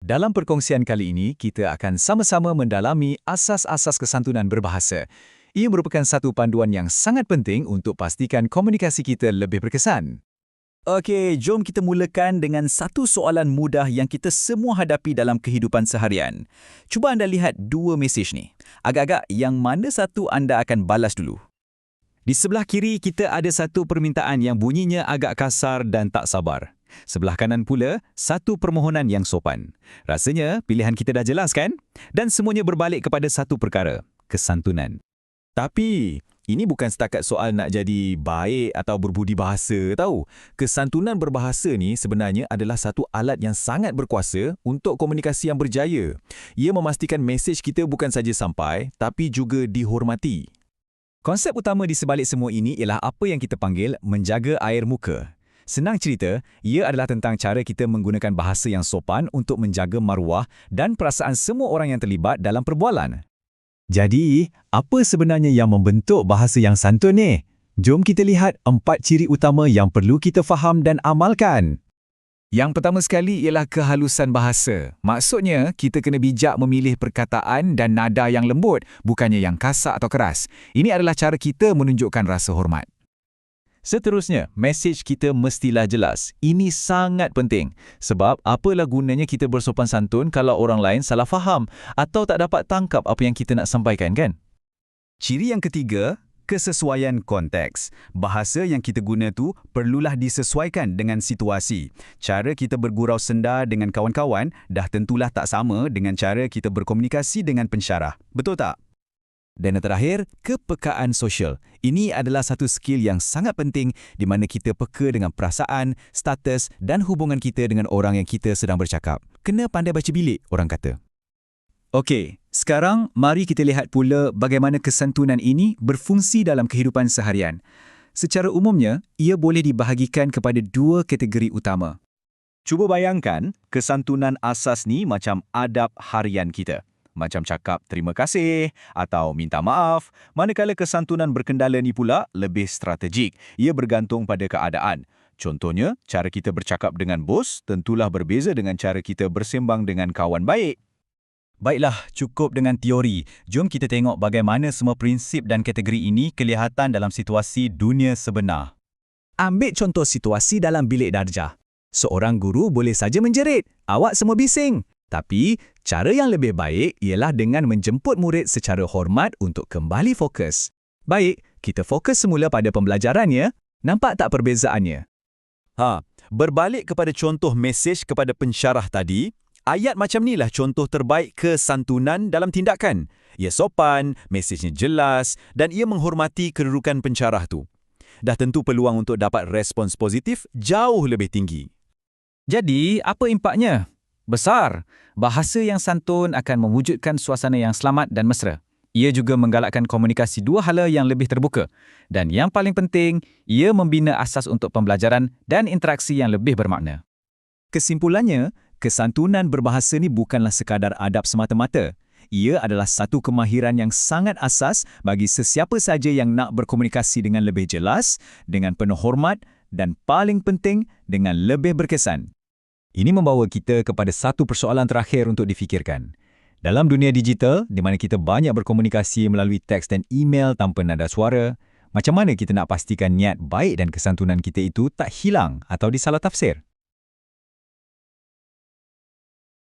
Dalam perkongsian kali ini, kita akan sama-sama mendalami asas-asas kesantunan berbahasa. Ia merupakan satu panduan yang sangat penting untuk pastikan komunikasi kita lebih berkesan. Okey, jom kita mulakan dengan satu soalan mudah yang kita semua hadapi dalam kehidupan seharian. Cuba anda lihat dua mesej ni. Agak-agak yang mana satu anda akan balas dulu? Di sebelah kiri kita ada satu permintaan yang bunyinya agak kasar dan tak sabar. Sebelah kanan pula, satu permohonan yang sopan. Rasanya pilihan kita dah jelas kan? Dan semuanya berbalik kepada satu perkara, kesantunan. Tapi, ini bukan setakat soal nak jadi baik atau berbudi bahasa, tahu. Kesantunan berbahasa ni sebenarnya adalah satu alat yang sangat berkuasa untuk komunikasi yang berjaya. Ia memastikan mesej kita bukan saja sampai, tapi juga dihormati. Konsep utama di sebalik semua ini ialah apa yang kita panggil menjaga air muka. Senang cerita, ia adalah tentang cara kita menggunakan bahasa yang sopan untuk menjaga maruah dan perasaan semua orang yang terlibat dalam perbualan. Jadi, apa sebenarnya yang membentuk bahasa yang santun ni? Jom kita lihat 4 ciri utama yang perlu kita faham dan amalkan. Yang pertama sekali ialah kehalusan bahasa. Maksudnya, kita kena bijak memilih perkataan dan nada yang lembut, bukannya yang kasar atau keras. Ini adalah cara kita menunjukkan rasa hormat. Seterusnya, mesej kita mestilah jelas. Ini sangat penting. Sebab apalah gunanya kita bersopan santun kalau orang lain salah faham atau tak dapat tangkap apa yang kita nak sampaikan, kan? Ciri yang ketiga, kesesuaian konteks. Bahasa yang kita guna tu perlulah disesuaikan dengan situasi. Cara kita bergurau senda dengan kawan-kawan dah tentulah tak sama dengan cara kita berkomunikasi dengan pensyarah. Betul tak? Dan yang terakhir, kepekaan sosial. Ini adalah satu skill yang sangat penting di mana kita peka dengan perasaan, status dan hubungan kita dengan orang yang kita sedang bercakap. Kena pandai baca bilik, orang kata. Okey, sekarang mari kita lihat pula bagaimana kesantunan ini berfungsi dalam kehidupan seharian. Secara umumnya, ia boleh dibahagikan kepada dua kategori utama. Cuba bayangkan, kesantunan asas ni macam adab harian kita. Macam cakap terima kasih atau minta maaf, manakala kesantunan berkendala ni pula lebih strategik. Ia bergantung pada keadaan. Contohnya, cara kita bercakap dengan bos tentulah berbeza dengan cara kita bersembang dengan kawan baik. Baiklah, cukup dengan teori. Jom kita tengok bagaimana semua prinsip dan kategori ini kelihatan dalam situasi dunia sebenar. Ambil contoh situasi dalam bilik darjah. Seorang guru boleh saja menjerit, awak semua bising. Tapi, cara yang lebih baik ialah dengan menjemput murid secara hormat untuk kembali fokus. Baik, kita fokus semula pada pembelajarannya. Nampak tak perbezaannya? Berbalik kepada contoh mesej kepada pensyarah tadi, ayat macam inilah contoh terbaik kesantunan dalam tindakan. Ia sopan, mesejnya jelas dan ia menghormati kedudukan pensyarah tu. Dah tentu peluang untuk dapat respons positif jauh lebih tinggi. Jadi, apa impaknya? Besar. Bahasa yang santun akan mewujudkan suasana yang selamat dan mesra. Ia juga menggalakkan komunikasi dua hala yang lebih terbuka. Dan yang paling penting, ia membina asas untuk pembelajaran dan interaksi yang lebih bermakna. Kesimpulannya, kesantunan berbahasa ni bukanlah sekadar adab semata-mata. Ia adalah satu kemahiran yang sangat asas bagi sesiapa saja yang nak berkomunikasi dengan lebih jelas, dengan penuh hormat dan paling penting, dengan lebih berkesan. Ini membawa kita kepada satu persoalan terakhir untuk difikirkan. Dalam dunia digital, di mana kita banyak berkomunikasi melalui teks dan email tanpa nada suara, macam mana kita nak pastikan niat baik dan kesantunan kita itu tak hilang atau disalah tafsir?